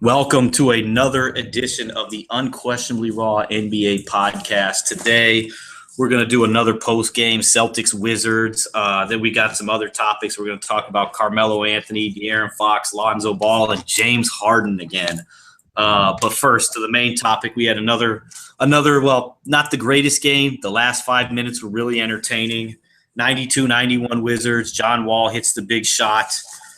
Welcome to another edition of the Unquestionably Raw NBA podcast. Today, we're going to do another post-game Celtics Wizards. Then we got some other topics. We're going to talk about Carmelo Anthony, De'Aaron Fox, Lonzo Ball, and James Harden again. But first, to the main topic, we had another, well, not the greatest game. The last 5 minutes were really entertaining. 92-91 Wizards. John Wall hits the big shot.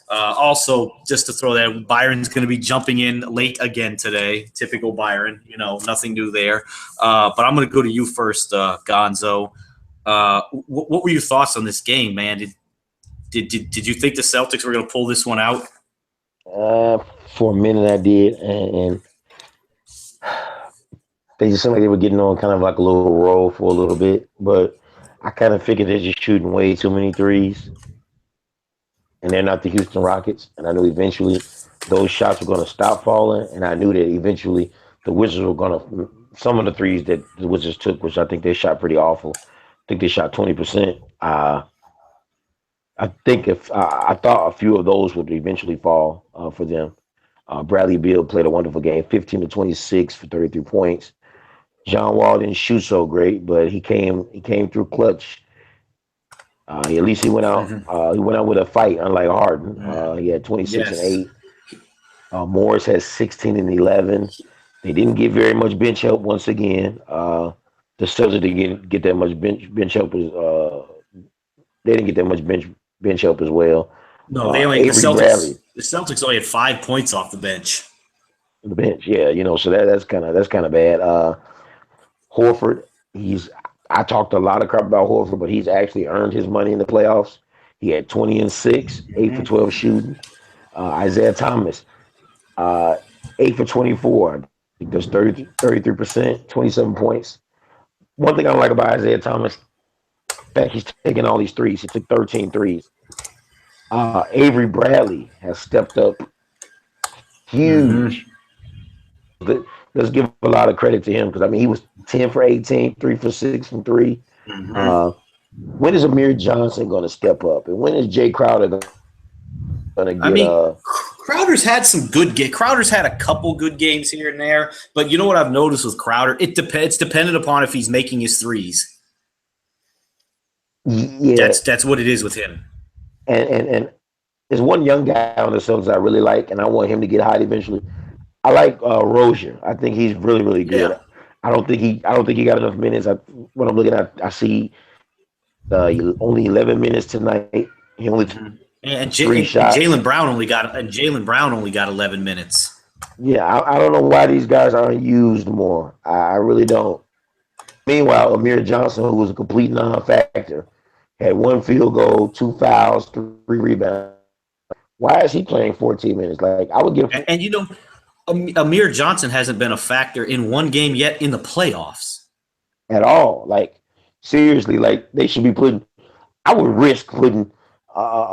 Also, just to throw that, Byron's going to be jumping in late again today. Typical Byron, nothing new there. But I'm going to go to you first, Gonzo. What were your thoughts on this game, man? Did you think the Celtics were going to pull this one out? For a minute, I did, and they just seemed like they were getting on kind of like a little roll for a little bit. But I kind of figured they're just shooting way too many threes. And they're not the Houston Rockets. And I knew eventually those shots were going to stop falling. And I knew that eventually the Wizards were going to – some of the threes that the Wizards took, which I think they shot pretty awful. I think they shot 20%. I thought a few of those would eventually fall for them. Bradley Beal played a wonderful game, 15 to 26 for 33 points. John Wall didn't shoot so great, but he came through clutch. At least he went out. He went out with a fight, unlike Harden. He had 26 and 8. Morris has 16 and 11. They didn't get very much bench help once again. The Celtics didn't get that much bench help. They didn't get that much bench help as well. No, they only the Celtics only had 5 points off the bench. The bench, yeah, so that's kind of bad. Horford, I talked a lot of crap about Horford, but he's actually earned his money in the playoffs. He had 20 and 6, 8 for 12 shooting. Isaiah Thomas, 8 for 24. I think that's 33%, 27 points. One thing I like about Isaiah Thomas, in fact, he's taking all these threes. He took 13 threes. Avery Bradley has stepped up huge. Let's give a lot of credit to him because, he was 10 for 18, 3 for 6 from 3. When is Amir Johnson going to step up? And when is Jay Crowder going to get Crowder's had some good games. Crowder's had a couple good games here and there. But you know what I've noticed with Crowder? It's dependent upon if he's making his threes. Yeah. That's what it is with him. And there's one young guy on the Celtics I really like, and I want him to get hot eventually. I like Rozier. I think he's really, really good. Yeah. I don't think he got enough minutes. When I'm looking at, I see only 11 minutes tonight. He only and three shots. Jaylen Brown only got 11 minutes. Yeah, I don't know why these guys aren't used more. I really don't. Meanwhile, Amir Johnson, who was a complete non-factor, had 1 field goal, 2 fouls, 3 rebounds. Why is he playing 14 minutes? Like I would give. And Amir Johnson hasn't been a factor in one game yet in the playoffs. At all. Like, seriously, like they should be putting – I would risk putting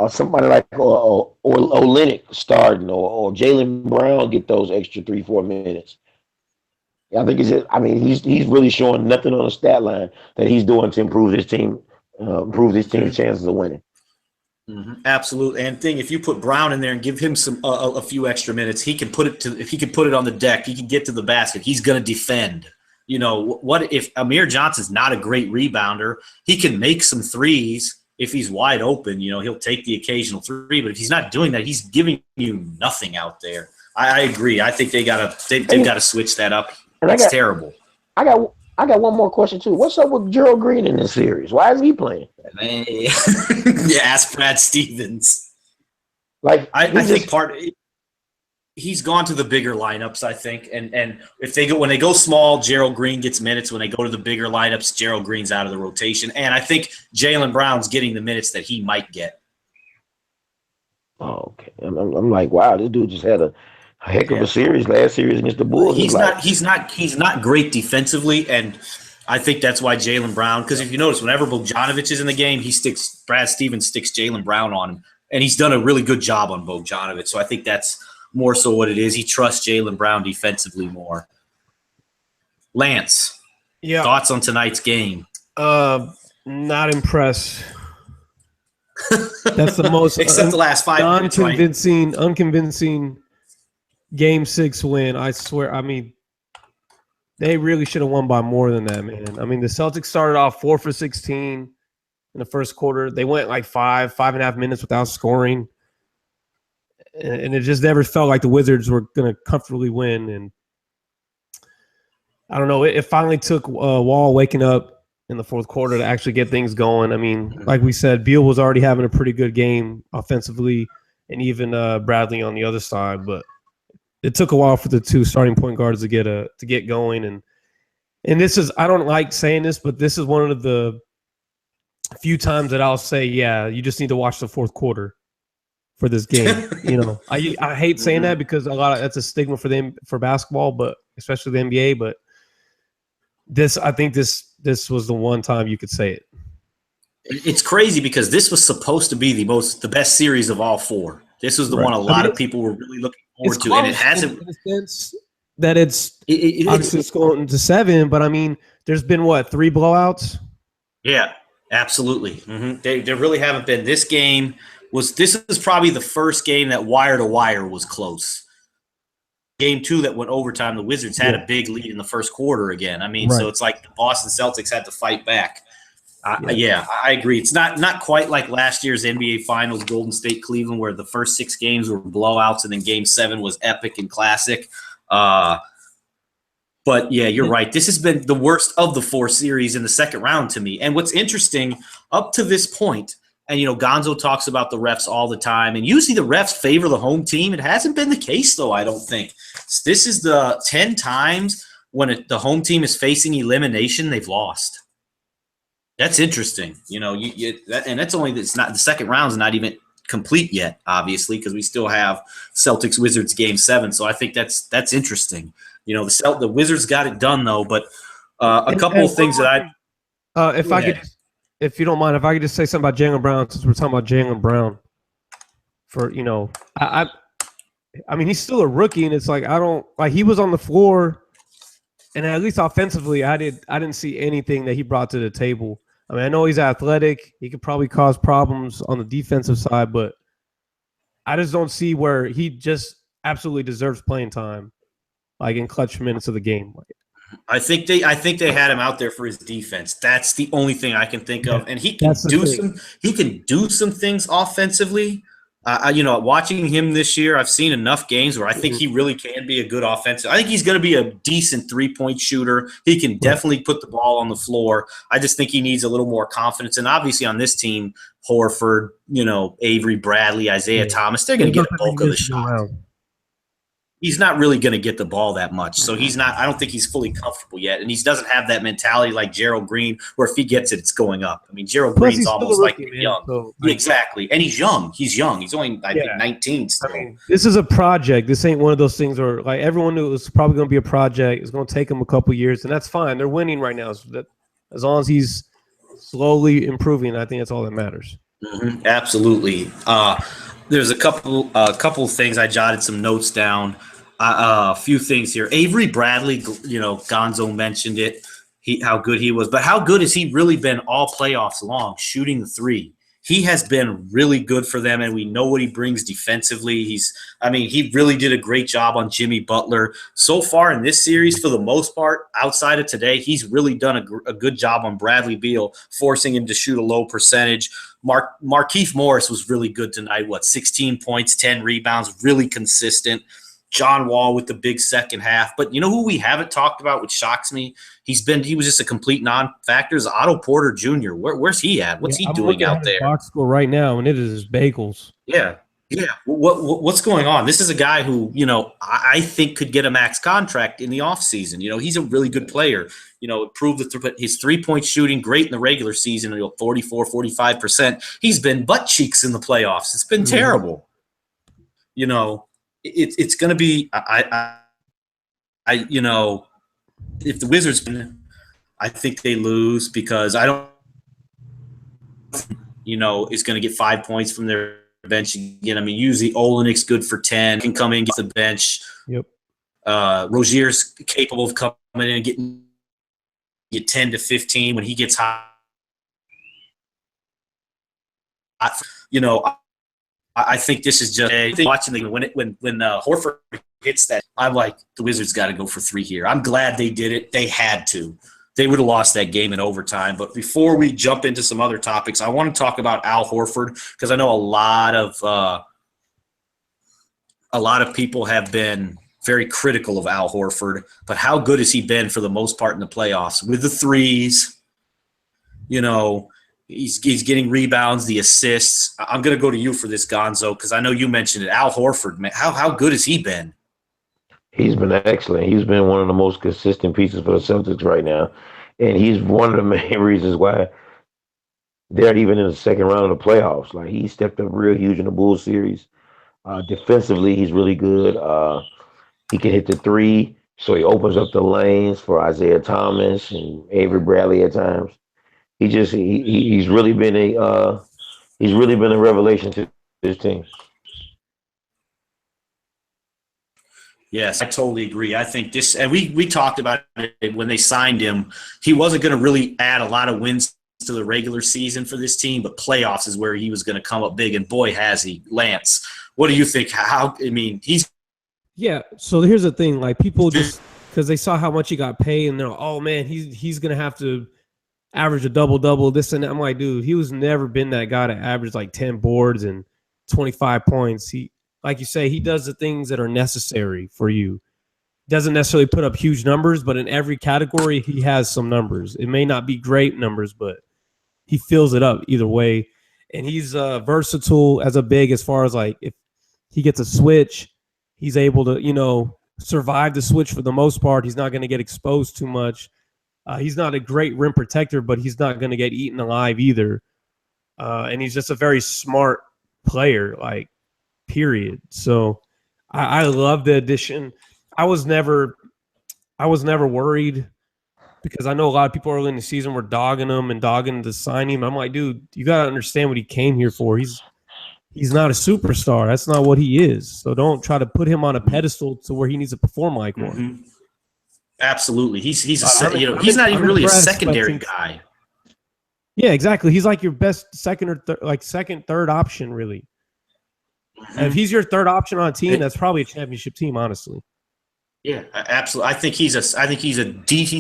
somebody like Olynyk starting or Jaylen Brown get those extra 3-4 minutes. I think he's really showing nothing on the stat line that he's doing to improve his team's chances of winning. Absolutely, and if you put Brown in there and give him some a few extra minutes, he can put it on the deck. He can get to the basket. He's going to defend. What if Amir Johnson's not a great rebounder? He can make some threes if he's wide open. He'll take the occasional three, but if he's not doing that, he's giving you nothing out there. I agree. I think they've got to switch that up. It's terrible. I got one more question too. What's up with Gerald Green in this series? Why is he playing? Man. Ask Brad Stevens. Like I think he's gone to the bigger lineups. I think, and if when they go small, Gerald Green gets minutes. When they go to the bigger lineups, Gerald Green's out of the rotation, and I think Jaylen Brown's getting the minutes that he might get. Oh, okay. I'm like, wow, this dude just had a heck of a series last series against the Bulls. He's not great defensively, and I think that's why Jaylen Brown. Because if you notice, whenever Bogdanovic is in the game, Brad Stevens sticks Jaylen Brown on him, and he's done a really good job on Bogdanovic. So I think that's more so what it is. He trusts Jaylen Brown defensively more. Lance, thoughts on tonight's game? Not impressed. That's the most except the last 5 minutes, unconvincing Game 6 win. I swear. I mean, they really should have won by more than that, man. I mean, the Celtics started off 4 for 16 in the first quarter. They went like 5.5 minutes without scoring. And it just never felt like the Wizards were going to comfortably win. And I don't know. It finally took Wall waking up in the fourth quarter to actually get things going. I mean, like we said, Beal was already having a pretty good game offensively, and even Bradley on the other side. But it took a while for the two starting point guards to get going. And this is, I don't like saying this, but this is one of the few times that I'll say, yeah, you just need to watch the fourth quarter for this game. I hate saying that because that's a stigma for them for basketball, but especially the NBA. But I think this was the one time you could say it. It's crazy because this was supposed to be the best series of all four. This was the one a lot of people were really looking forward to, and it hasn't. In the sense that it's obviously it's going into 7, but I mean, there's been 3 blowouts. Yeah, absolutely. Mm-hmm. They really haven't been. This is probably the first game that wire to wire was close. Game 2 that went overtime, the Wizards had a big lead in the first quarter again. I mean, so it's like the Boston Celtics had to fight back. I agree. It's not quite like last year's NBA Finals, Golden State Cleveland, where the first 6 games were blowouts and then Game 7 was epic and classic. But yeah, you're right. This has been the worst of the 4 series in the second round to me. And what's interesting, up to this point, and Gonzo talks about the refs all the time, and usually the refs favor the home team. It hasn't been the case, though, I don't think. This is the 10 times when the home team is facing elimination, they've lost. That's interesting. And that's only it's not the second round's not even complete yet, obviously, because we still have Celtics Wizards Game 7. So I think that's interesting. The Wizards got it done though, but a couple of things that if you don't mind, if I could just say something about Jaylen Brown, since we're talking about Jaylen Brown. I mean, he's still a rookie, and it's like he was on the floor, and at least offensively, I didn't see anything that he brought to the table. I mean, I know he's athletic; he could probably cause problems on the defensive side, but I just don't see where he just absolutely deserves playing time, like in clutch minutes of the game. I think they had him out there for his defense. That's the only thing I can think of, and he can do some things offensively. Watching him this year, I've seen enough games where I think he really can be a good offensive. I think he's going to be a decent 3-point shooter. He can definitely put the ball on the floor. I just think he needs a little more confidence. And obviously on this team, Horford, Avery Bradley, Isaiah Thomas, they're going to get a bulk of the shot. He's not really going to get the ball that much. So I don't think he's fully comfortable yet. And he doesn't have that mentality like Gerald Green, where if he gets it, it's going up. I mean, Gerald Green's almost like young. So, exactly. And he's young. He's young. He's only, I think, 19 still. I mean, this is a project. This ain't one of those things where everyone knew it was probably going to be a project. It's going to take him a couple years, and that's fine. They're winning right now. So that, as long as he's slowly improving, I think that's all that matters. Mm-hmm. Absolutely. There's a couple things. I jotted some notes down. A few things here. Avery Bradley, Gonzo mentioned it, how good he was. But how good has he really been all playoffs long, shooting the 3? He has been really good for them, and we know what he brings defensively. He really did a great job on Jimmy Butler. So far in this series, for the most part, outside of today, he's really done a good job on Bradley Beal, forcing him to shoot a low percentage. Markieff Morris was really good tonight. 16 points, 10 rebounds, really consistent. John Wall with the big second half. But you know who we haven't talked about, which shocks me? He was just a complete non-factor, is Otto Porter Jr. Where's he at? What's he doing out there? Box score right now, and it is his bagels. Yeah. What's going on? This is a guy who, I think could get a max contract in the offseason. He's a really good player. Improved his 3-point shooting great in the regular season, 44, 45%. He's been butt cheeks in the playoffs. It's been terrible. It's going to be if the Wizards win, I think they lose because I don't is going to get 5 points from their bench again. I mean, usually Olynyk's good for 10, can come in, get the bench. Yep. Rozier's capable of coming in and getting 10 to 15 when he gets hot. I think this is just watching when Horford hits that. I'm like, the Wizards got to go for 3 here. I'm glad they did it. They had to. They would have lost that game in overtime. But before we jump into some other topics, I want to talk about Al Horford because I know a lot of people have been very critical of Al Horford. But how good has he been for the most part in the playoffs with the threes? You know, he's getting rebounds, the assists. I'm going to go to you for this, Gonzo, because I know you mentioned it. Al Horford, man, how good has he been? He's been excellent. He's been one of the most consistent pieces for the Celtics right now. And he's one of the main reasons why they're even in the second round of the playoffs. Like, he stepped up real huge in the Bulls series. Defensively, he's really good. He can hit the three, so he opens up the lanes for Isaiah Thomas and Avery Bradley at times. He's really been a revelation to this team. Yes, I totally agree. I think this, and we talked about it when they signed him. He wasn't going to really add a lot of wins to the regular season for this team, but playoffs is where he was going to come up big, and boy, has he. Lance, what do you think? Yeah, so here's the thing. Like, people just – because they saw how much he got paid, and they're like, oh, man, he's going to have to average a double-double, this and that. I'm like, dude, he was never been that guy to average like 10 boards and 25 points. Like you say, he does the things that are necessary for you. Doesn't necessarily put up huge numbers, but in every category, he has some numbers. It may not be great numbers, but he fills it up either way. And he's versatile as a big, as far as like if he gets a switch, he's able to, survive the switch for the most part. He's not going to get exposed too much. He's not a great rim protector, but he's not going to get eaten alive either. And he's just a very smart player, like, period. So I love the addition. I was never worried because I know a lot of people early in the season were dogging him and dogging to sign him. I'm like, dude, you got to understand what he came here for. He's not a superstar. That's not what he is. So don't try to put him on a pedestal to where he needs to perform like one. Mm-hmm. Absolutely. He's not even really a secondary guy. Yeah, exactly. He's like your best second or third option, really. Mm-hmm. And if he's your third option on a team, that's probably a championship team, honestly. Yeah, absolutely. I think he's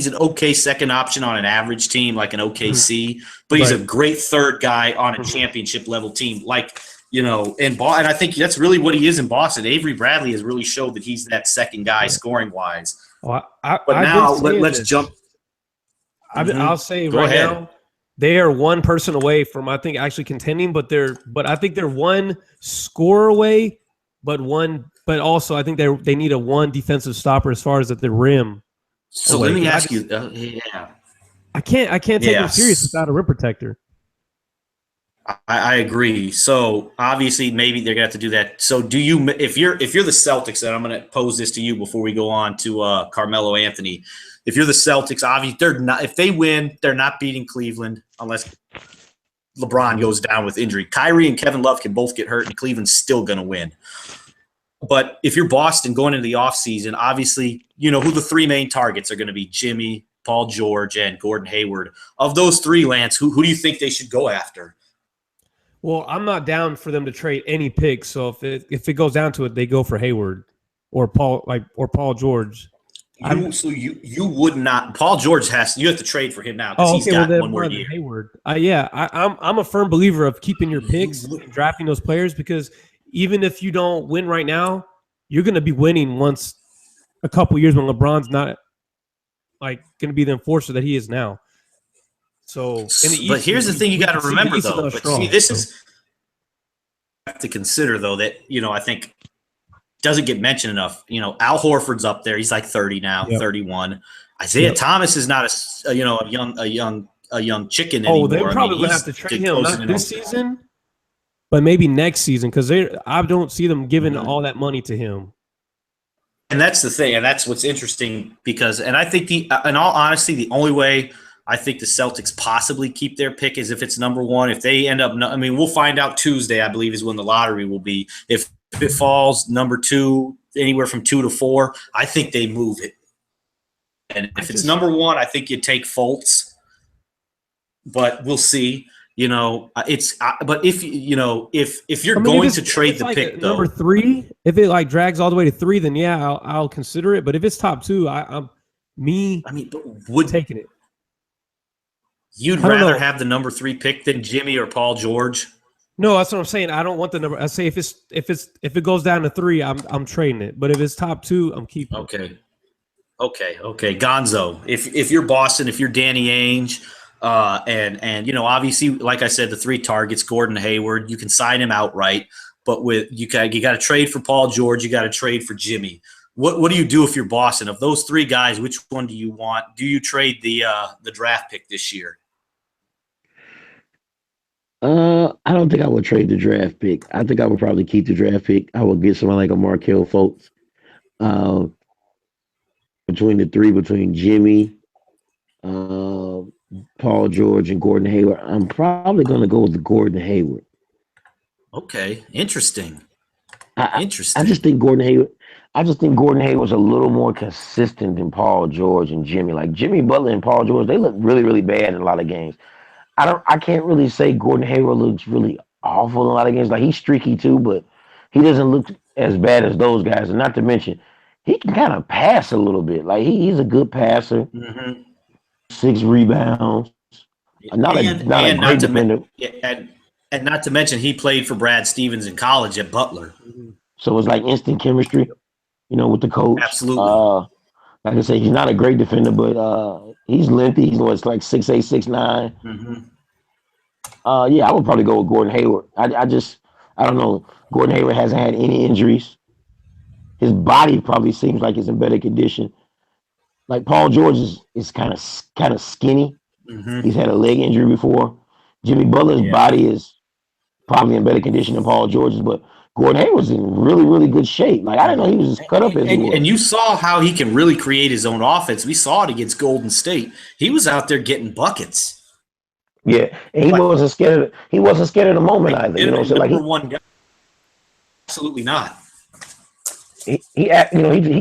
an okay second option on an average team like an OKC, but he's a great third guy on a championship level team. Like, in Boston, and I think that's really what he is in Boston. Avery Bradley has really showed that he's that second guy scoring wise. Well, let's jump. I'll say Go right ahead. now, they are one person away from, I think, actually contending, but I think they're one score away, but also I think they need a one defensive stopper as far as at the rim. So let me ask you. I can't take him serious without a rim protector. I agree. So obviously, maybe they're gonna have to do that. So do you? If you're the Celtics, and I'm gonna pose this to you before we go on to Carmelo Anthony. If you're the Celtics, obviously they're not. If they win, they're not beating Cleveland unless LeBron goes down with injury. Kyrie and Kevin Love can both get hurt, and Cleveland's still gonna win. But if you're Boston going into the offseason, obviously you know who the three main targets are going to be: Jimmy, Paul George, and Gordon Hayward. Of those three, Lance, who do you think they should go after? Well, I'm not down for them to trade any picks. So if it goes down to it, they go for Hayward or Paul George. You would not. Paul George you have to trade for him now because he's got one more year. Hayward. I'm a firm believer of keeping your picks and drafting those players because even if you don't win right now, you're going to be winning once a couple years when LeBron's not like going to be the enforcer that he is now. So, but here's the thing you got to remember, though. But see, this is have to consider, though, that I think doesn't get mentioned enough. Al Horford's up there; he's like 30 now, 31. Isaiah Thomas is not a young chicken anymore. Oh, they're probably going to have to trade him not this season, but maybe next season because I don't see them giving all that money to him. And that's the thing, and that's what's interesting and I think in all honesty, the only way I think the Celtics possibly keep their pick is if it's number one. If they end up, we'll find out Tuesday, I believe, is when the lottery will be. If it falls number two, anywhere from 2 to 4, I think they move it. And if it's number one, I think you take Fultz. But we'll see. But if you're I mean, going if to trade the like pick though, number 3, if it like drags all the way to 3, then yeah, I'll consider it. But if it's top 2, I'm but would taking it. you'd I don't rather know. have the number 3 pick than Jimmy or Paul George? No, that's what I'm saying. I don't want the number. I say if it goes down to 3, I'm trading it. But if it's top 2, I'm keeping it. Okay. Gonzo, if you're Boston, if you're Danny Ainge, and obviously, like I said, the 3 targets, Gordon Hayward, you can sign him outright. But you got to trade for Paul George, you got to trade for Jimmy. What do you do if you're Boston? Of those 3 guys, which one do you want? Do you trade the draft pick this year? I don't think I would trade the draft pick. I think I would probably keep the draft pick. I would get someone like a Markelle Fultz. Uh, between Jimmy, Paul George, and Gordon Hayward, I'm probably going to go with Gordon Hayward. Okay, interesting. I just think Gordon Hayward. I just think Gordon Hayward's a little more consistent than Paul George and Jimmy. Like Jimmy Butler and Paul George, they look really, really bad in a lot of games. I can't really say Gordon Hayward looks really awful in a lot of games. Like he's streaky too, but he doesn't look as bad as those guys. And not to mention, he can kind of pass a little bit. Like he's a good passer. Mm-hmm. 6 rebounds. Not a great defender. And not to mention, he played for Brad Stevens in college at Butler. So it's like instant chemistry, with the coach. Absolutely. Like I say, he's not a great defender, but he's lengthy. He's like 6'8", 6'9". Mm-hmm. Yeah, I would probably go with Gordon Hayward. I don't know. Gordon Hayward hasn't had any injuries. His body probably seems like it's in better condition. Like Paul George is kind of skinny. Mm-hmm. He's had a leg injury before. Jimmy Butler's body is probably in better condition than Paul George's, but Gordon Hayward's in really, really good shape. Like I didn't know he was as cut up as he was. And you saw how he can really create his own offense. We saw it against Golden State. He was out there getting buckets. Yeah, and he wasn't scared of the moment either. So like one guy. Absolutely not. He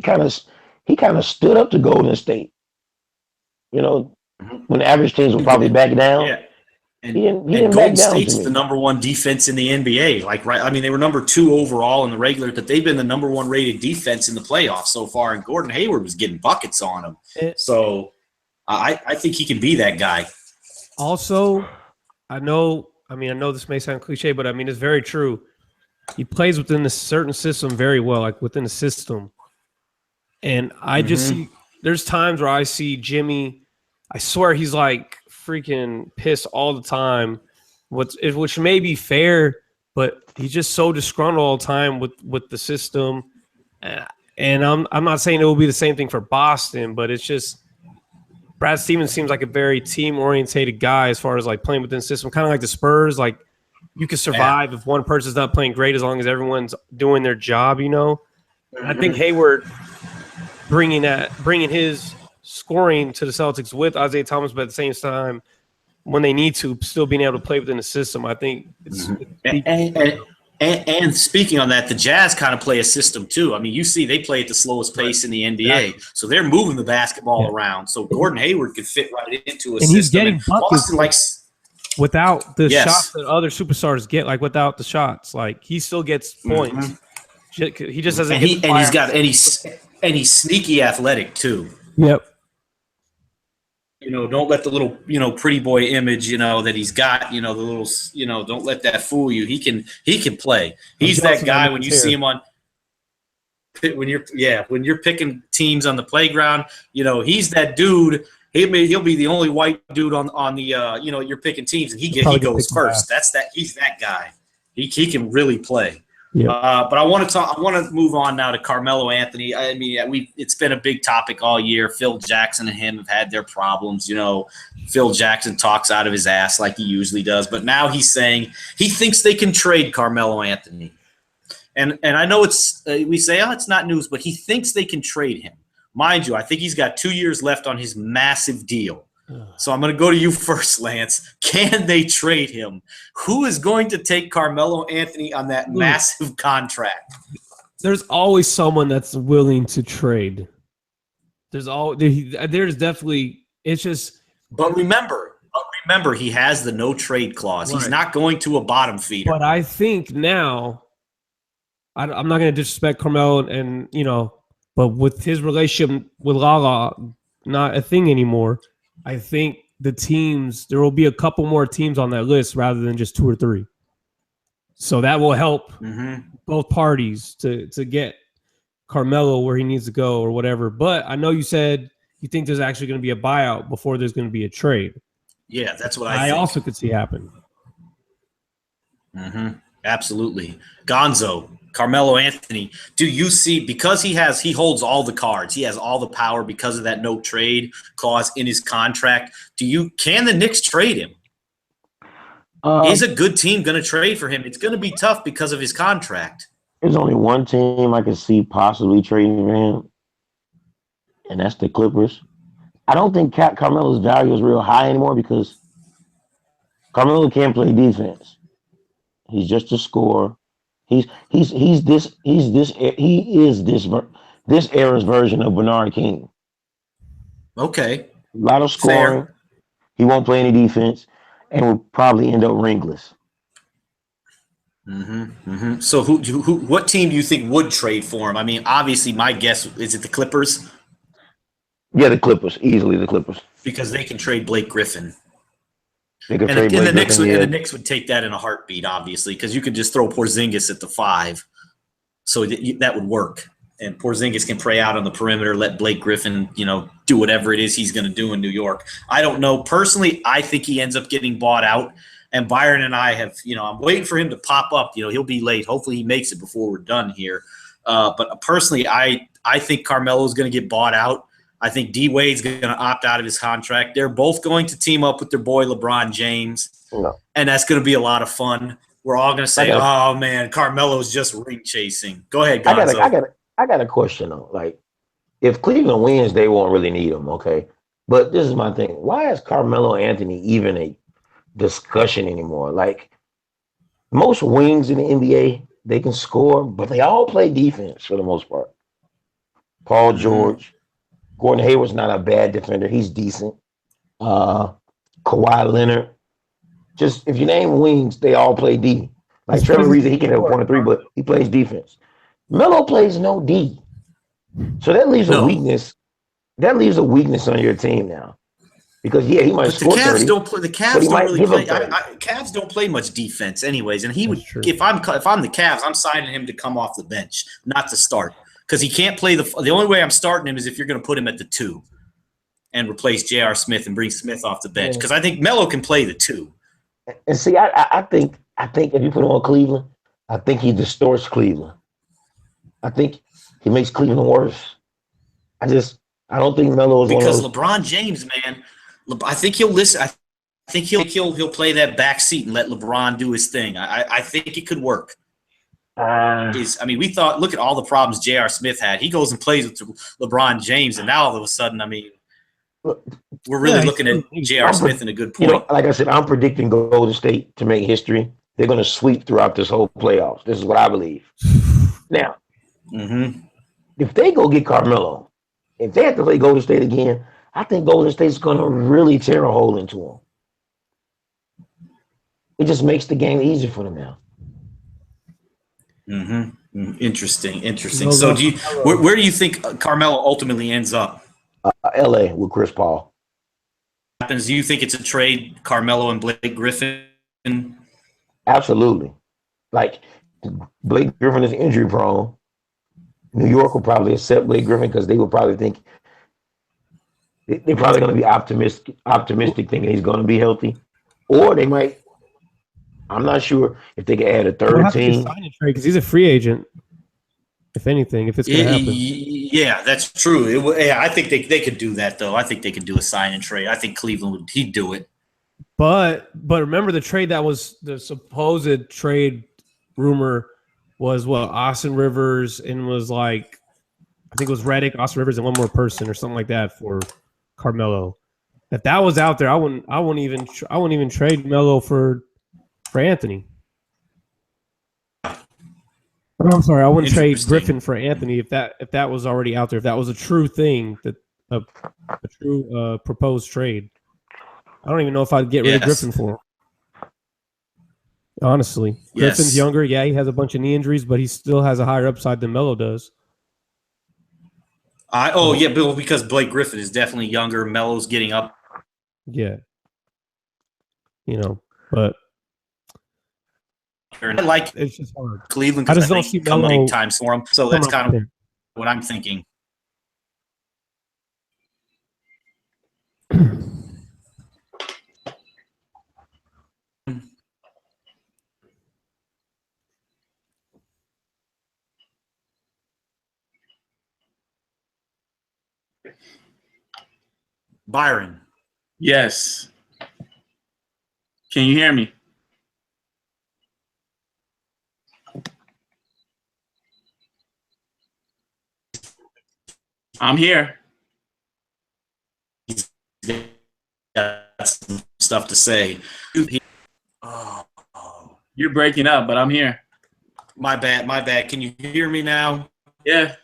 kind of stood up to Golden State. When the average teams would probably back down. Yeah. And Golden State's the number 1 defense in the NBA. Like, right? I mean, they were number 2 overall in the regular, but they've been the number 1 rated defense in the playoffs so far. And Gordon Hayward was getting buckets on him. So I think he can be that guy. Also, I know this may sound cliche, but I mean, it's very true. He plays within a certain system very well, like within the system. And I just see, there's times where I see Jimmy, I swear he's like freaking pissed all the time, which may be fair, but he's just so disgruntled all the time with the system. And I'm not saying it will be the same thing for Boston, but it's just Brad Stevens seems like a very team-orientated guy as far as like playing within the system, kind of like the Spurs. Like you can survive if one person's not playing great as long as everyone's doing their job, I think Hayward bringing his scoring to the Celtics with Isaiah Thomas, but at the same time, when they need to, still being able to play within the system, I think it's and speaking on that, the Jazz kind of play a system too. I mean, you see they play at the slowest pace in the NBA, so they're moving the basketball around. So Gordon Hayward could fit right into a system. He's getting buckets without the shots that other superstars get, like without the shots. Like he still gets points. He just doesn't he's sneaky athletic too. Yep. Don't let the little, pretty boy image, that he's got, the little, don't let that fool you. He can play. He's that guy when you see him when you're picking teams on the playground, he's that dude. He'll be the only white dude on the, you're picking teams and he goes first. He's that guy. He can really play. Yeah. But I want to move on now to Carmelo Anthony. I mean, it's been a big topic all year. Phil Jackson and him have had their problems. Phil Jackson talks out of his ass like he usually does, but now he's saying he thinks they can trade Carmelo Anthony. And I know we say, it's not news, but he thinks they can trade him. Mind you, I think he's got 2 years left on his massive deal. So I'm going to go to you first, Lance. Can they trade him? Who is going to take Carmelo Anthony on that massive contract? There's always someone that's willing to trade. There's definitely, it's just. But remember, remember, he has the no trade clause. He's Right. not going to a bottom feeder. But I think now, I'm not going to disrespect Carmelo, and but with his relationship with Lala not a thing anymore, I think there will be a couple more teams on that list rather than just 2 or 3. So that will help both parties to get Carmelo where he needs to go or whatever. But I know you said you think there's actually going to be a buyout before there's going to be a trade. Yeah, that's what I think. also could see happen. Absolutely. Gonzo, Carmelo Anthony, do you see, because he holds all the cards, he has all the power because of that no trade clause in his contract, can the Knicks trade him? Is a good team going to trade for him? It's going to be tough because of his contract. There's only one team I can see possibly trading for him, and that's the Clippers. I don't think Carmelo's value is real high anymore because Carmelo can't play defense. He's just a scorer. He is this era's version of Bernard King. Okay. A lot of scoring. Fair. He won't play any defense, and will probably end up ringless. So what team do you think would trade for him? I mean, obviously, my guess is it the Clippers? Yeah, the Clippers, easily the Clippers, because they can trade Blake Griffin. They could And trade Blake the Knicks Griffin, and the Knicks would take that in a heartbeat, obviously, because you could just throw Porzingis at the 5, so that would work. And Porzingis can pray out on the perimeter, let Blake Griffin, do whatever it is he's going to do in New York. I don't know. Personally, I think he ends up getting bought out. And Byron and I have, I'm waiting for him to pop up. He'll be late. Hopefully he makes it before we're done here. But personally, I think Carmelo's going to get bought out. I think D-Wade's going to opt out of his contract. They're both going to team up with their boy LeBron James. No. And that's going to be a lot of fun. We're all going to say, oh, man, Carmelo's just ring chasing. Go ahead, Gonzo. I got a question, though. Like, if Cleveland wins, they won't really need him, okay? But this is my thing. Why is Carmelo Anthony even a discussion anymore? Like, most wings in the NBA, they can score, but they all play defense for the most part. Paul George, Gordon Hayward's not a bad defender. He's decent. Kawhi Leonard. Just, if you name wings, they all play D. Like Trevor Ariza, he can have 1 or 3, but he plays defense. Melo plays no D. So that leaves a weakness. That leaves a weakness on your team now. Because he might score 30. The Cavs don't really play. Cavs don't play much defense, anyways. And he would, if I'm the Cavs, I'm signing him to come off the bench, not to start, because he can't play the only way I'm starting him is if you're going to put him at the 2 and replace J.R. Smith and bring Smith off the bench, because I think Melo can play the 2. And see, I think if you put him on Cleveland, I think he distorts Cleveland. I think he makes Cleveland worse. I don't think Melo is because one of those. LeBron James, man. I think he'll listen. I think he'll play that back seat and let LeBron do his thing. I think it could work. We thought, look at all the problems J.R. Smith had. He goes and plays with LeBron James, and now all of a sudden, we're really looking at J.R. Smith in a good point. Like I said, I'm predicting Golden State to make history. They're going to sweep throughout this whole playoffs. This is what I believe. Now, if they go get Carmelo, if they have to play Golden State again, I think Golden State's going to really tear a hole into them. It just makes the game easier for them now. Interesting. So, where do you think Carmelo ultimately ends up? L.A. with Chris Paul. Do you think it's a trade, Carmelo and Blake Griffin? Absolutely. Like, Blake Griffin is injury prone. New York will probably accept Blake Griffin because they will probably think they're probably going to be optimistic thinking he's going to be healthy. Or they might, I'm not sure if they can add a third team. Because he's a free agent, if anything, if it's going to happen. Yeah, that's true. I think they could do that, though. I think they could do a sign and trade. I think Cleveland he'd do it. But remember the trade that was the supposed trade rumor was Austin Rivers, and was like, I think it was Redick, Austin Rivers, and one more person or something like that for Carmelo. If that was out there, I wouldn't even trade Melo for Anthony. I'm sorry, I wouldn't trade Griffin for Anthony if that was already out there. If that was a true thing, that a true proposed trade. I don't even know if I'd get rid of Griffin for him. Honestly, Griffin's younger. Yeah, he has a bunch of knee injuries, but he still has a higher upside than Melo does. Bill, because Blake Griffin is definitely younger. Melo's getting up. Yeah. But I like it's just hard. Cleveland I because just don't see come Melo big times for him. So that's kind of what I'm thinking. Byron. Yes. Can you hear me? I'm here. He's got some stuff to say. You're breaking up, but I'm here. My bad. Can you hear me now? Yeah.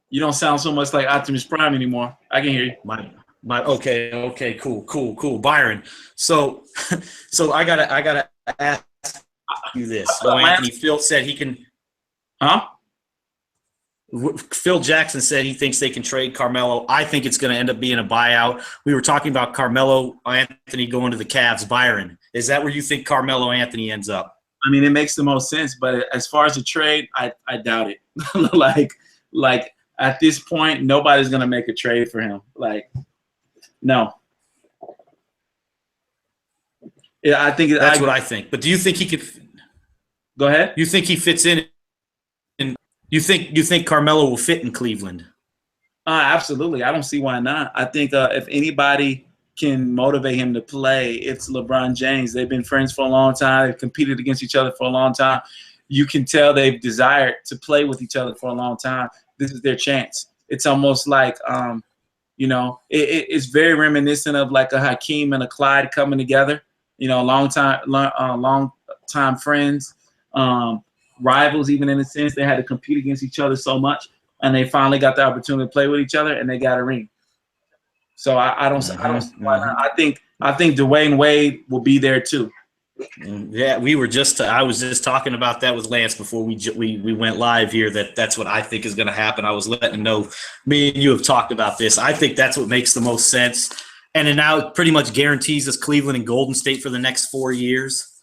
You don't sound so much like Optimus Prime anymore. I can hear you. Okay, cool. Byron. So I gotta ask you this. So Anthony Phil said he can. Huh? Phil Jackson said he thinks they can trade Carmelo. I think it's going to end up being a buyout. We were talking about Carmelo Anthony going to the Cavs. Byron, is that where you think Carmelo Anthony ends up? I mean, it makes the most sense, but as far as a trade, I doubt it. like at this point, nobody's going to make a trade for him. No. Yeah, I think that's what I think. But do you think he could? Go ahead. You think he fits in? You think Carmelo will fit in Cleveland? Absolutely. I don't see why not. I think if anybody can motivate him to play, it's LeBron James. They've been friends for a long time. They've competed against each other for a long time. You can tell they've desired to play with each other for a long time. This is their chance. It's almost like, it's very reminiscent of like a Hakeem and a Clyde coming together. Long time friends. Rivals, even in a sense, they had to compete against each other so much, and they finally got the opportunity to play with each other, and they got a ring. So I don't see why not. I think Dwayne Wade will be there too. Yeah, I was just talking about that with Lance before we went live here. That's what I think is going to happen. I was letting him know. Me and you have talked about this. I think that's what makes the most sense, and it now pretty much guarantees us Cleveland and Golden State for the next 4 years,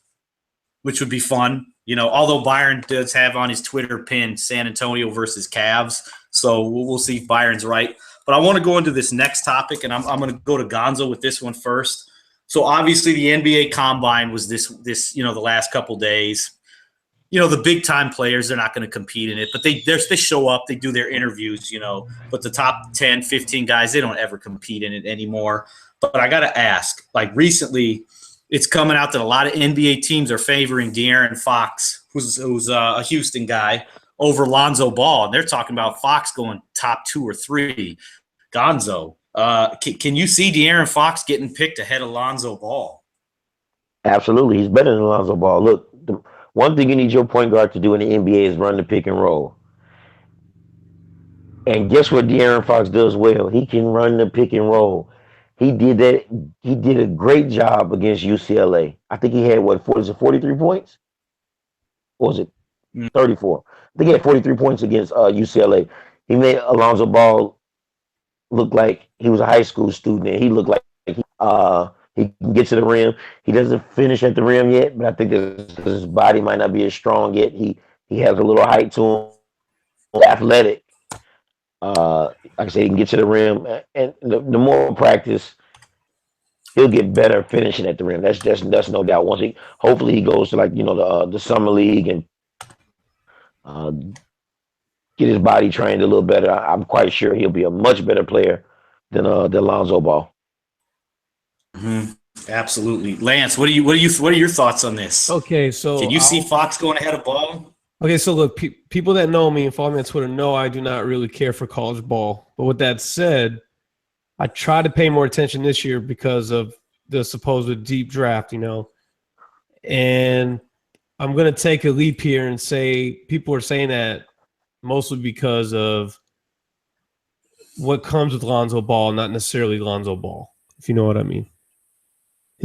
which would be fun. Although Byron does have on his Twitter pin San Antonio versus Cavs. So we'll see if Byron's right. But I want to go into this next topic, and I'm going to go to Gonzo with this one first. So obviously the NBA Combine was this the last couple days. The big-time players, they're not going to compete in it. But they show up. They do their interviews, But the top 10, 15 guys, they don't ever compete in it anymore. But I got to ask, recently – it's coming out that a lot of NBA teams are favoring De'Aaron Fox, who's a Houston guy, over Lonzo Ball. And they're talking about Fox going top 2 or 3. Gonzo, can you see De'Aaron Fox getting picked ahead of Lonzo Ball? Absolutely. He's better than Lonzo Ball. Look, the one thing you need your point guard to do in the NBA is run the pick and roll. And guess what De'Aaron Fox does well? He can run the pick and roll. He did that. He did a great job against UCLA. I think he had 43 points? Or was it 34? I think he had 43 points against UCLA. He made Alonzo Ball look like he was a high school student, and he looked like he can get to the rim. He doesn't finish at the rim yet, but I think because his body might not be as strong yet, he has a little height to him, athletic. Like I said, he can get to the rim, and the more practice, he'll get better finishing at the rim. That's no doubt. Hopefully he goes to the summer league and get his body trained a little better. I'm quite sure he'll be a much better player than Lonzo Ball. Mm-hmm. Absolutely, Lance. What are your thoughts on this? Okay, so can you see Fox going ahead of Ball? Okay, so look, people that know me and follow me on Twitter know I do not really care for college ball. But with that said, I try to pay more attention this year because of the supposed deep draft, And I'm going to take a leap here and say people are saying that mostly because of what comes with Lonzo Ball, not necessarily Lonzo Ball, if you know what I mean.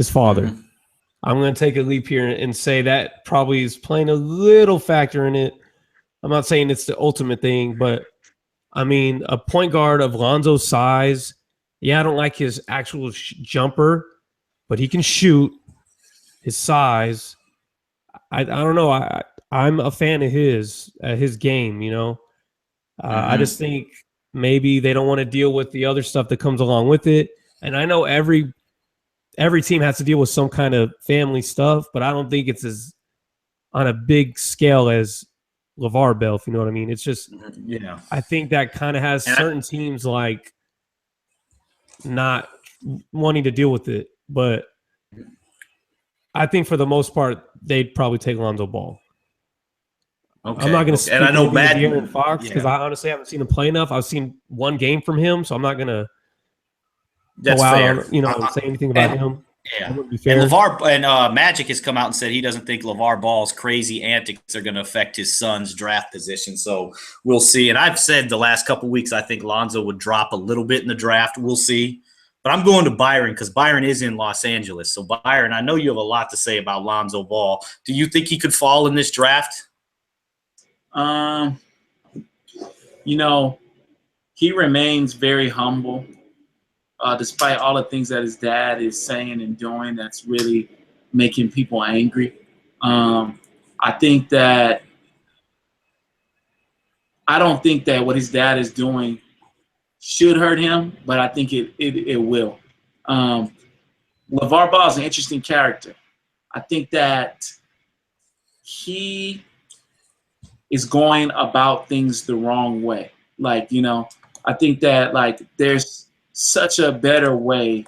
his father. Mhm. I'm going to take a leap here and say that probably is playing a little factor in it. I'm not saying it's the ultimate thing, but I mean, a point guard of Lonzo's size, yeah, I don't like his actual jumper, but he can shoot. His size, I don't know. I'm a fan of his game. You know, I just think maybe they don't want to deal with the other stuff that comes along with it. And I know every team has to deal with some kind of family stuff, but I don't think it's as on a big scale as LeVar Bell, if you know what I mean. It's just, I think that kind of has certain teams like not wanting to deal with it, but I think for the most part, they'd probably take Lonzo Ball. Okay. I'm not going to speak and I know Matt De'Aaron Fox because I honestly haven't seen him play enough. I've seen one game from him, so I'm not going to go out and say anything about him. Yeah. Be fair. And LeVar and Magic has come out and said he doesn't think LeVar Ball's crazy antics are going to affect his son's draft position. So we'll see. And I've said the last couple of weeks I think Lonzo would drop a little bit in the draft. We'll see. But I'm going to Byron because Byron is in Los Angeles. So, Byron, I know you have a lot to say about Lonzo Ball. Do you think he could fall in this draft? He remains very humble, despite all the things that his dad is saying and doing that's really making people angry. I don't think that what his dad is doing should hurt him, but I think it will. LeVar Ball is an interesting character. I think that he is going about things the wrong way. I think that there's such a better way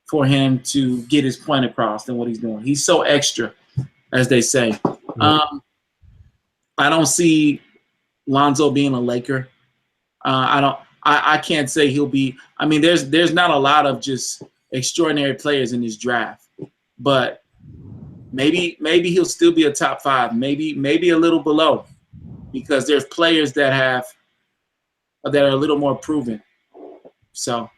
for him to get his point across than what he's doing. He's so extra, as they say. Mm-hmm. I don't see Lonzo being a Laker. I can't say he'll be. I mean, there's not a lot of just extraordinary players in this draft, but maybe he'll still be a top 5, maybe a little below, because there's players that are a little more proven. So.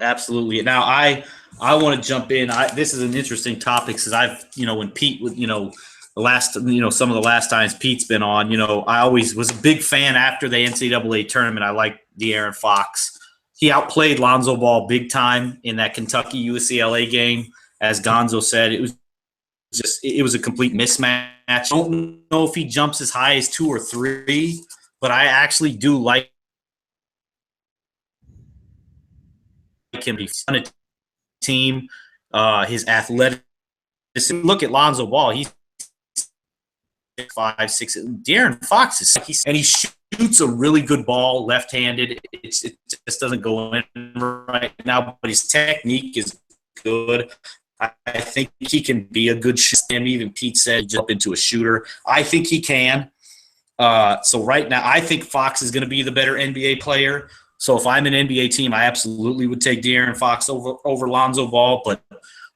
Absolutely. Now I want to jump in. This is an interesting topic because when Pete would, some of the last times Pete's been on, I always was a big fan after the NCAA tournament. I liked De'Aaron Fox. He outplayed Lonzo Ball big time in that Kentucky UCLA game. As Gonzo said, it was a complete mismatch. I don't know if he jumps as high as 2 or 3, but I actually do like him on a team. His athleticism. Look at Lonzo Ball. He's 5'6". De'Aaron Fox and he shoots a really good ball left-handed. It just doesn't go in right now, but his technique is good. I think he can be a good shooter. Even Pete said jump into a shooter. I think he can. So right now, I think Fox is going to be the better NBA player. So if I'm an NBA team, I absolutely would take De'Aaron Fox over Lonzo Ball, but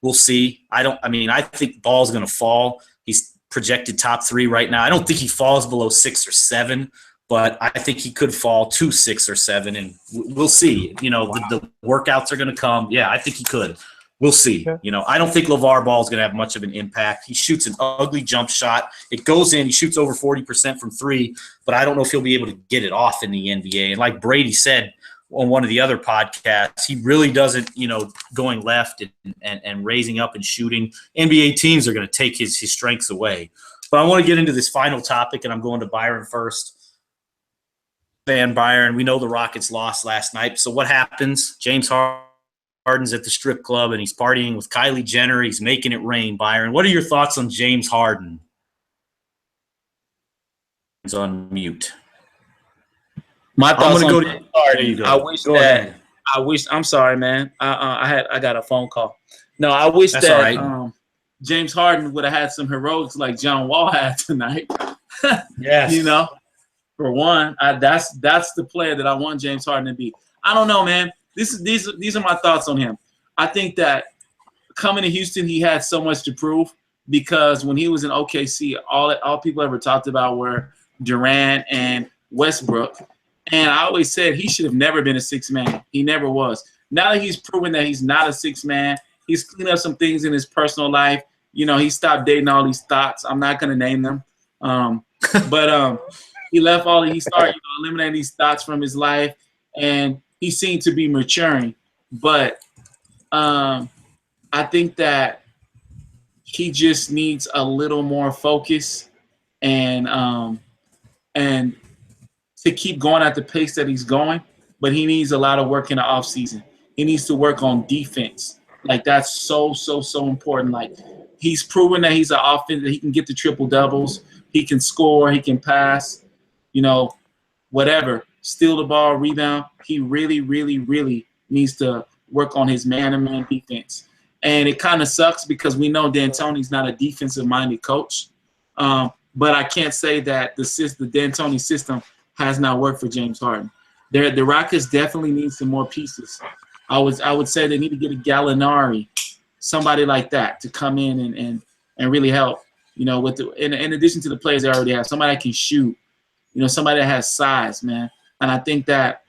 we'll see. I think Ball's going to fall. He's projected top 3 right now. I don't think he falls below 6 or 7, but I think he could fall to 6 or 7, and we'll see. The workouts are going to come. Yeah, I think he could. We'll see. I don't think LeVar Ball is going to have much of an impact. He shoots an ugly jump shot. It goes in. He shoots over 40% from 3, but I don't know if he'll be able to get it off in the NBA. And like Brady said on one of the other podcasts, he really doesn't, going left and raising up and shooting. NBA teams are going to take his strengths away. But I want to get into this final topic, and I'm going to Byron first. Van Byron, we know the Rockets lost last night. So what happens? James Harden's at the strip club, and he's partying with Kylie Jenner. He's making it rain. Byron, what are your thoughts on James Harden? He's on mute. My thoughts on James Harden. I wish. I'm sorry, man. I got a phone call. No, I wish That's that all right. James Harden would have had some heroics like John Wall had tonight. Yes. For one, that's the player that I want James Harden to be. I don't know, man. These are my thoughts on him. I think that coming to Houston, he had so much to prove because when he was in OKC, all people ever talked about were Durant and Westbrook. And I always said he should have never been a 6-man. He never was. now that he's proven that he's not a six man, he's cleaned up some things in his personal life. You know, he stopped dating all these thoughts. I'm not gonna name them, but he left all. He started eliminating these thoughts from his life, and he seemed to be maturing. But I think that he just needs a little more focus and to keep going at the pace that he's going. But he needs a lot of work in the offseason. He needs to work on defense. Like, that's so important. Like, he's proven that he's an offense, that he can get the triple doubles. He can score. He can pass, whatever. Steal the ball, rebound. He really, really, really needs to work on his man-to-man defense. And it kind of sucks because we know D'Antoni's not a defensive-minded coach. But I can't say that the D'Antoni system has not worked for James Harden. The Rockets definitely need some more pieces. I would say they need to get a Gallinari, somebody like that, to come in and really help. With in addition to the players they already have, somebody that can shoot. Somebody that has size, man. And I think that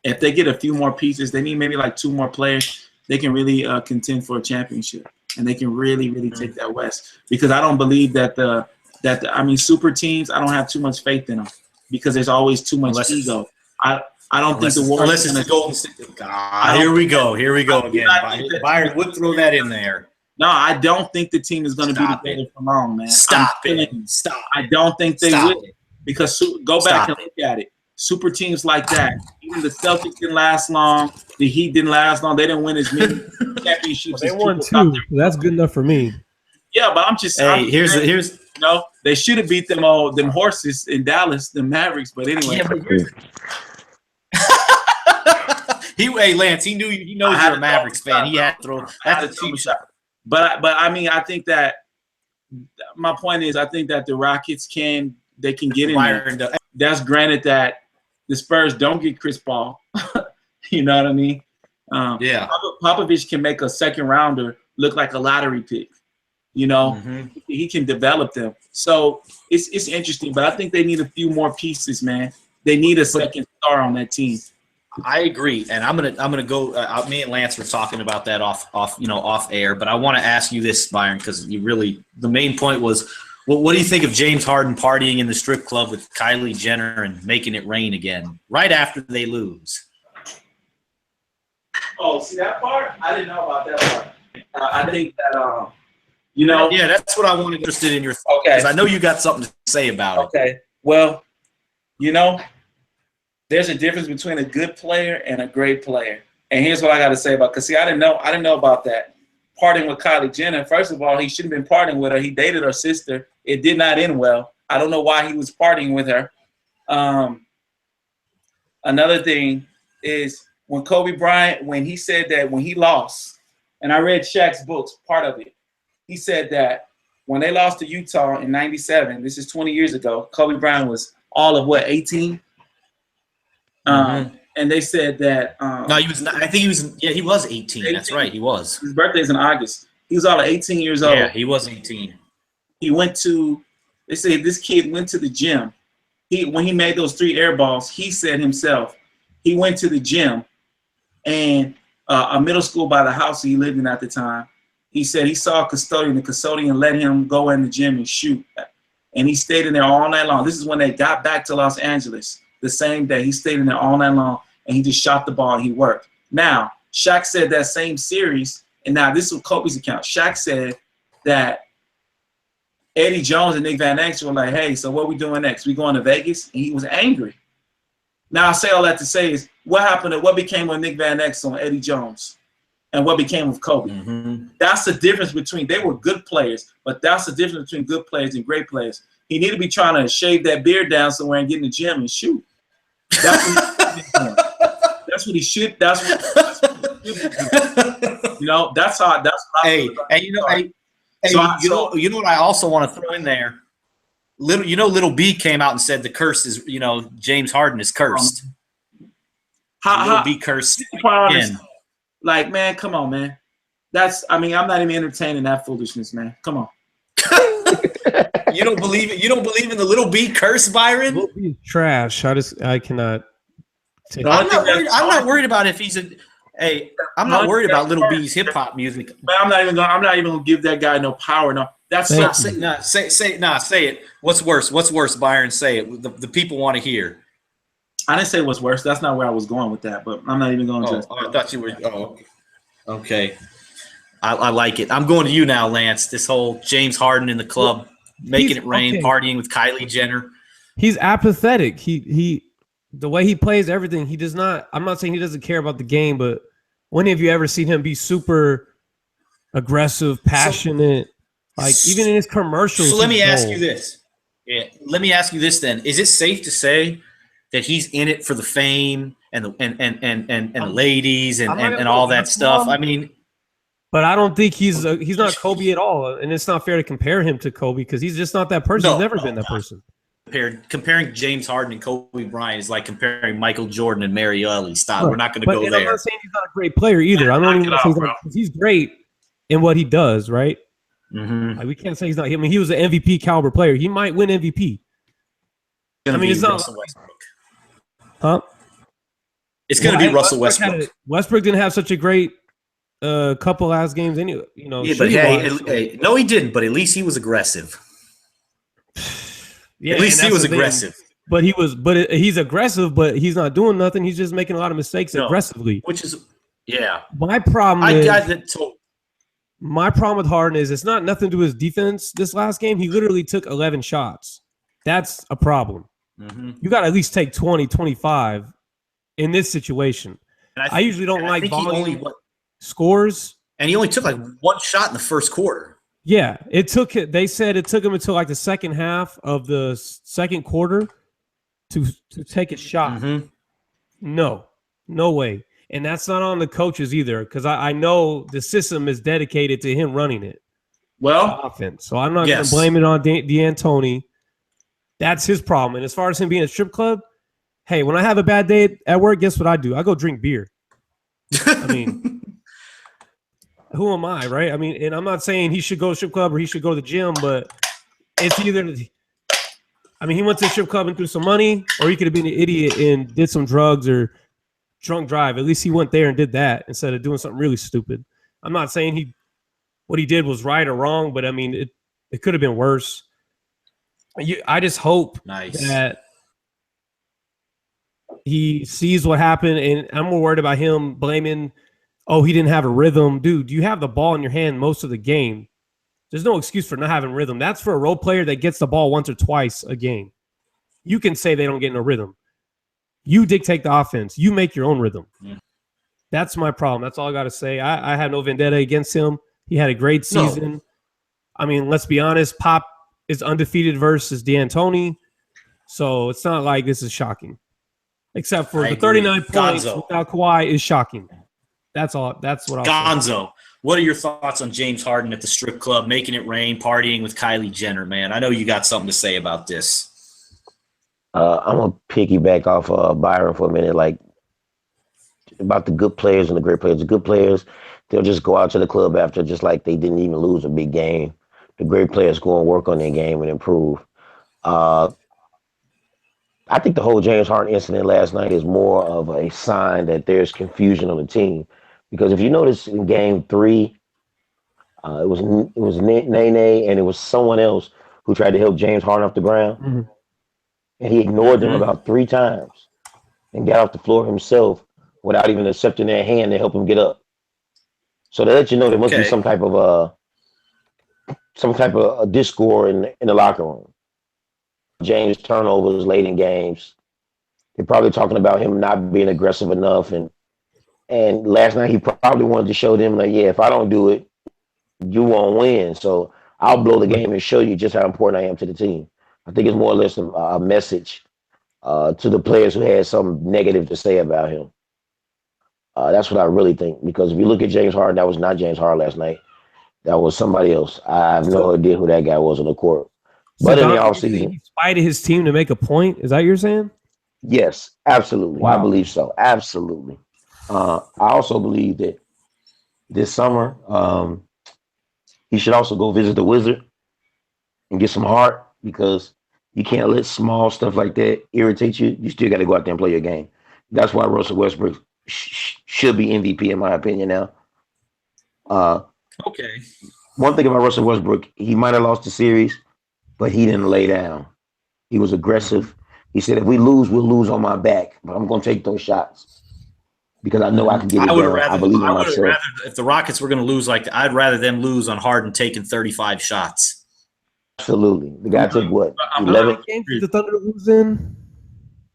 if they get a few more pieces, they need maybe like 2 more players. They can really contend for a championship, and they can really, really take that West. Because I don't believe that super teams. I don't have too much faith in them because there's always too much ego. I don't think the Warriors. Unless it's the Golden State. Here we go again. Byron would throw that in there. No, I don't think the team is going to be together for long, man. Stop it. I don't think they will. Because go back and look at it. Super teams like that, even the Celtics didn't last long. The Heat didn't last long. They didn't win as many championships. They won 2. That's good enough for me. Yeah, but I'm just saying. Hey, here's they should have beat them horses in Dallas, the Mavericks. But anyway. Hey, Lance, he knows you're a Mavericks fan. He had to throw that's a cheap shot. But I mean, I think that my point is, I think that the Rockets can get in there. That's granted that the Spurs don't get Chris Paul. You know what I mean? Yeah. Popovich can make a second rounder look like a lottery pick. He can develop them. So it's interesting, but I think they need a few more pieces, man. They need a second star on that team. I agree, and I'm gonna go. Me and Lance were talking about that off air, but I want to ask you this, Byron, because the main point was, well, what do you think of James Harden partying in the strip club with Kylie Jenner and making it rain again right after they lose? Oh, see that part? I didn't know about that part. I think that Yeah, that's what I wanted. Interested in your thoughts, because I know you got something to say about it. Okay, well, there's a difference between a good player and a great player. And here's what I got to say about, because see, I didn't know about that. Partying with Kylie Jenner. First of all, he shouldn't have been partying with her. He dated her sister. It did not end well. I don't know why he was partying with her. Another thing is when Kobe Bryant, when he said that when he lost, and I read Shaq's books, part of it, he said that when they lost to Utah in '97, this is 20 years ago, Kobe Bryant was all of 18? And they said that no, he was not. I think he was. Yeah, he was 18. That's right, he was. His birthday's in August. He was all of 18 years old. Yeah, he was 18. He went to. They say this kid went to the gym. When he made those 3 air balls, he said himself, he went to the gym, and a middle school by the house he lived in at the time. He said he saw a custodian. The custodian let him go in the gym and shoot, and he stayed in there all night long. This is when they got back to Los Angeles. The same day, he stayed in there all night long, and he just shot the ball and he worked. Now, Shaq said that same series, and now this is Kobe's account. Shaq said that Eddie Jones and Nick Van Exel were like, hey, so what we doing next? We going to Vegas? And he was angry. Now, I say all that to say is what became of Nick Van Exel and Eddie Jones, and what became of Kobe. That's the difference between, they were good players, but that's the difference between good players and great players. He need to be trying to shave that beard down somewhere and get in the gym and shoot. That's what he should. That's what he should do. That's how. That's what I feel about you know what I also want to throw in there. Little B came out and said the curse is, James Harden is cursed. Little B cursed again. Like, man, come on, man. I'm not even entertaining that foolishness, man. Come on. You don't believe it? You don't believe in the Little B curse, Byron? Little B is trash. I cannot take I'm not worried about if he's a Hey, I'm not worried about Little B's hip hop music. But I'm not even gonna give that guy no power. No, that's Say it. What's worse, Byron? Say it. The people want to hear. I didn't say what's worse. That's not where I was going with that. But I'm not even going to. I thought you were. Oh, okay. I like it. I'm going to you now, Lance. This whole James Harden in the club, making it rain, partying with Kylie Jenner. He's apathetic. He the way he plays everything, he does not. I'm not saying he doesn't care about the game, but when have you ever seen him be super aggressive, passionate? Even in his commercials. So let me ask you this. Yeah, let me ask you this then. Is it safe to say that he's in it for the fame and the ladies and all that stuff? I mean, but I don't think he's not Kobe at all, and it's not fair to compare him to Kobe because he's just not that person. He's never been that person. Comparing James Harden and Kobe Bryant is like comparing Michael Jordan and Mary Ellie. Stop. We're not going to go there. I'm not saying he's not a great player either. I don't even say he's great in what he does, right? Mm-hmm. We can't say he's not. I mean, he was an MVP caliber player. He might win MVP. It's not Russell Westbrook. Huh? It's going to be Russell Westbrook. Westbrook didn't have such a great couple last games anyway. Yeah, but hey, no, he didn't. But at least he was aggressive. Yeah, at least he was aggressive. But he's aggressive, but he's not doing nothing. He's just making a lot of mistakes aggressively. Which is, yeah. My problem with Harden is it's not nothing to do with his defense this last game. He literally took 11 shots. That's a problem. Mm-hmm. You got to at least take 20, 25 in this situation. I usually don't like volume scores. And he only took like one shot in the first quarter. Yeah, they said it took him until like the second half of the second quarter to take a shot. Mm-hmm. No way. And that's not on the coaches either, because I know the system is dedicated to him running it. Well, offense. So I'm not going to blame it on D'Antoni. That's his problem. And as far as him being a strip club, hey, when I have a bad day at work, guess what I do? I go drink beer. I mean, who am I, right? I mean, and I'm not saying he should go to strip club or he should go to the gym, but it's either – I mean, he went to the strip club and threw some money, or he could have been an idiot and did some drugs or drunk drive. At least he went there and did that instead of doing something really stupid. I'm not saying what he did was right or wrong, but, I mean, it could have been worse. I just hope that he sees what happened, and I'm more worried about him blaming – he didn't have a rhythm. Dude, you have the ball in your hand most of the game. There's no excuse for not having rhythm. That's for a role player that gets the ball once or twice a game. You can say they don't get no rhythm. You dictate the offense. You make your own rhythm. Yeah. That's my problem. That's all I got to say. I have no vendetta against him. He had a great season. No. I mean, let's be honest. Pop is undefeated versus D'Antoni. So it's not like this is shocking. Except for the 39 points without Kawhi is shocking. That's all. That's what I'll say. What are your thoughts on James Harden at the strip club, making it rain, partying with Kylie Jenner, man? I know you got something to say about this. I'm going to piggyback off Byron for a minute, about the good players and the great players. The good players, they'll just go out to the club after just like they didn't even lose a big game. The great players go and work on their game and improve. I think the whole James Harden incident last night is more of a sign that there's confusion on the team. Because if you notice in game 3, it was Nene and it was someone else who tried to help James Harden off the ground. Mm-hmm. And he ignored them about 3 times and got off the floor himself without even accepting their hand to help him get up. So to let you know there must be some type of a discord in the locker room. James turnovers late in games. They're probably talking about him not being aggressive enough. And last night he probably wanted to show them if I don't do it, you won't win. So I'll blow the game and show you just how important I am to the team. I think it's more or less a message to the players who had something negative to say about him. That's what I really think. Because if you look at James Harden, that was not James Harden last night. That was somebody else. I have no idea who that guy was on the court. But in the offseason, he spited his team to make a point. Is that what you're saying? Yes, absolutely. Wow. I believe so. Absolutely. I also believe that this summer he should also go visit the Wizard and get some heart, because you can't let small stuff like that irritate you. You still got to go out there and play your game. That's why Russell Westbrook should be MVP in my opinion now. Okay. One thing about Russell Westbrook, he might have lost the series, but he didn't lay down. He was aggressive. He said, if we lose, we'll lose on my back, but I'm going to take those shots because I know I can get it done. I believe in myself. If the Rockets were going to lose, I'd rather them lose on Harden taking 35 shots. Absolutely. The guy took what? 11 games did the Thunder lose in?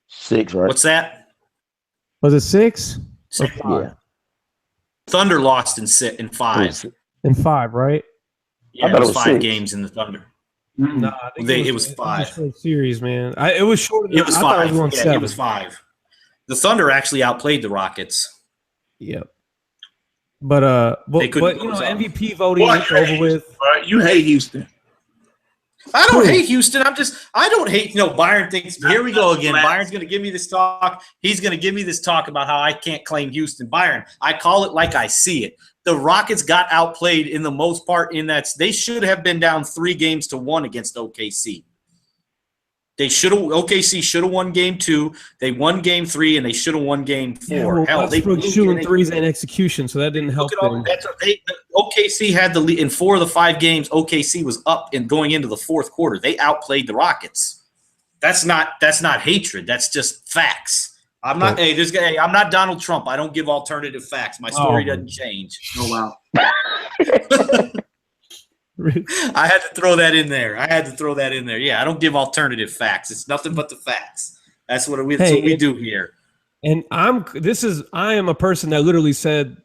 6, right? What's that? Was it 6? Yeah. Thunder lost in 5. In 5, right? Yeah, I thought it was it was 5 6. games in the Thunder. No, I think it was 5. It was a short series, man. It was shorter than It was I 5. thought it was going 7. It was 5. The Thunder actually outplayed the Rockets. Yep. But MVP voting is over with. You hate Houston. I don't hate Houston. I don't hate. Byron thinks. Here we go again. Byron's going to give me this talk. He's going to give me this talk about how I can't claim Houston. Byron, I call it like I see it. The Rockets got outplayed in the most part in that they should have been down 3-1 against OKC. OKC should have won game 2. They won game 3, and they should have won game 4. Yeah, well, Hell, they shooting threes and execution, so that didn't help them. OKC had the lead in 4 of the 5 games. OKC was up and going into the fourth quarter. They outplayed the Rockets. That's not hatred. That's just facts. I'm not. I'm not Donald Trump. I don't give alternative facts. My story doesn't change. Oh wow. I had to throw that in there. Yeah, I don't give alternative facts. It's nothing but the facts. That's what we do here. And I am a person that literally said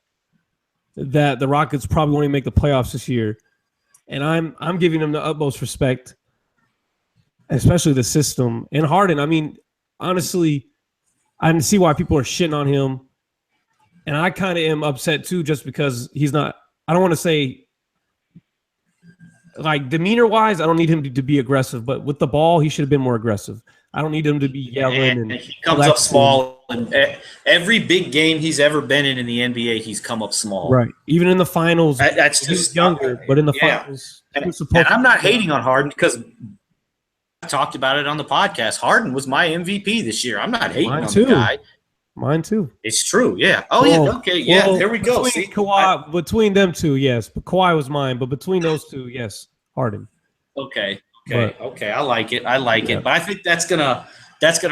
that the Rockets probably won't even make the playoffs this year. And I'm giving them the utmost respect, especially the system. And Harden, I mean, honestly, I can see why people are shitting on him. And I kind of am upset too, just because he's not, I don't want to say, like, demeanor-wise, I don't need him to be aggressive, but with the ball, he should have been more aggressive. I don't need him to be yelling. And he comes up small. And every big game he's ever been in the NBA, he's come up small. Right. Even in the finals, that's he's younger, but in the finals. And I'm not hating on Harden because I talked about it on the podcast. Harden was my MVP this year. I'm not hating on the guy. Mine too. It's true. Yeah. Oh, yeah. Okay. Yeah. There we go. Between them two, yes. But Kawhi was mine. But between those two, yes, Harden. Okay. I like it. But I think that's gonna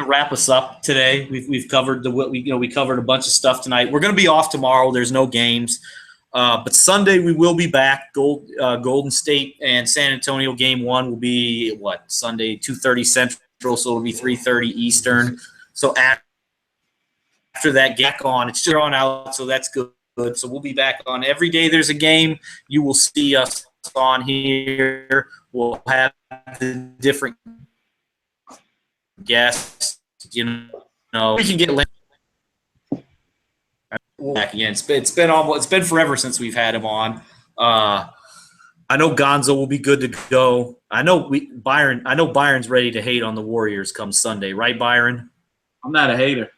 wrap us up today. We've covered we covered a bunch of stuff tonight. We're gonna be off tomorrow. There's no games. But Sunday we will be back. Golden State and San Antonio game 1 will be Sunday 2:30 Central, so it'll be 3:30 Eastern. So after that, get on. It's drawn out, so that's good. So we'll be back on every day. There's a game. You will see us on here. We'll have the different guests. We can get back again. It's been forever since we've had him on. I know Gonzo will be good to go. I know Byron's ready to hate on the Warriors come Sunday, right, Byron? I'm not a hater.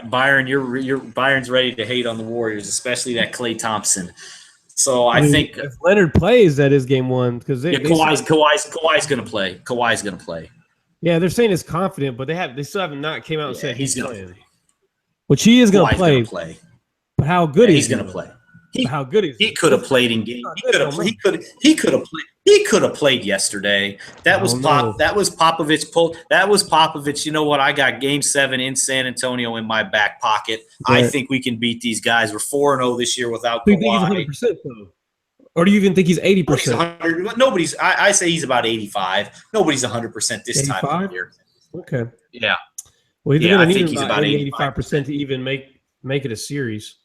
Byron, Byron's ready to hate on the Warriors, especially that Klay Thompson. So I think if Leonard plays, that is game 1 because Kawhi's going to play. Kawhi's going to play. Yeah, they're saying it's confident, but they still have not came out and said he's going to play. Which he is going to play. But how good he's going to play? How good is he? Could have played in game. He could have played. He could have played yesterday. That was Popovich. That was Popovich. You know what? I got game 7 in San Antonio in my back pocket. Right. I think we can beat these guys. We're 4-0 this year without Kawhi. Do you think he's 100% though? Or do you even think he's 80%? I say he's about 85. Nobody's 100% this 85? Time of year. Okay. Yeah. Well, he's going to need about 85% to even make it a series.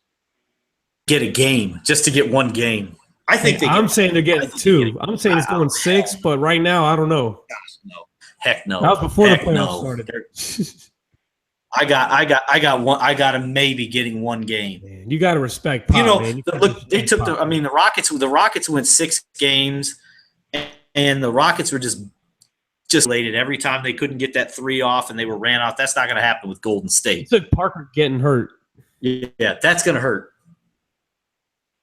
Get a game just to get one game. I think I'm saying they're getting 2. I'm saying it's going 6, but right now I don't know. Gosh, no. Heck no. That was before the playoffs started. I got one. I got him maybe getting one game. Man, you got to respect Pop, man. They took the Rockets went 6 games, and the Rockets were just lated every time they couldn't get that 3 off and they were ran off. That's not going to happen with Golden State. It took Parker getting hurt. Yeah, that's going to hurt.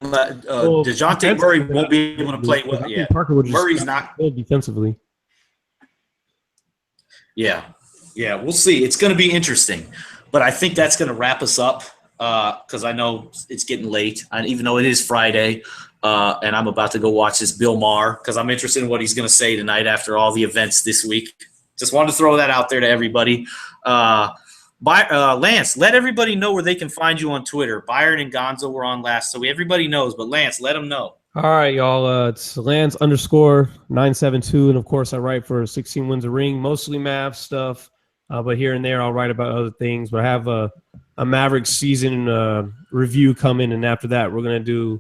DeJounte Murray won't be able to play well. Yeah, Parker would Murray's not defensively. Yeah, Yeah, we'll see. It's going to be interesting. But I think that's going to wrap us up because I know it's getting late, and even though it is Friday, and I'm about to go watch this Bill Maher because I'm interested in what he's going to say tonight after all the events this week. Just wanted to throw that out there to everybody. Lance, let everybody know where they can find you on Twitter. Byron and Gonzo were on last, so everybody knows. But Lance, let them know. All right, y'all. It's Lance_972, and of course, I write for 16 Wins a Ring, mostly Mavs stuff, but here and there I'll write about other things. But I have a Mavericks season review coming, and after that, we're gonna do.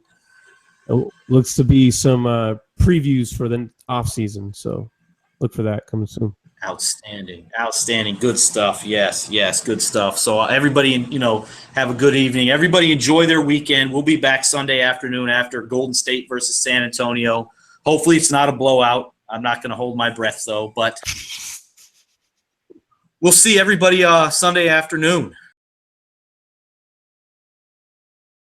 Looks to be some previews for the off season, so look for that coming soon. Outstanding, good stuff. Yes, good stuff. So everybody, have a good evening. Everybody enjoy their weekend. We'll be back Sunday afternoon after Golden State versus San Antonio. Hopefully it's not a blowout. I'm not going to hold my breath though, but we'll see everybody Sunday afternoon.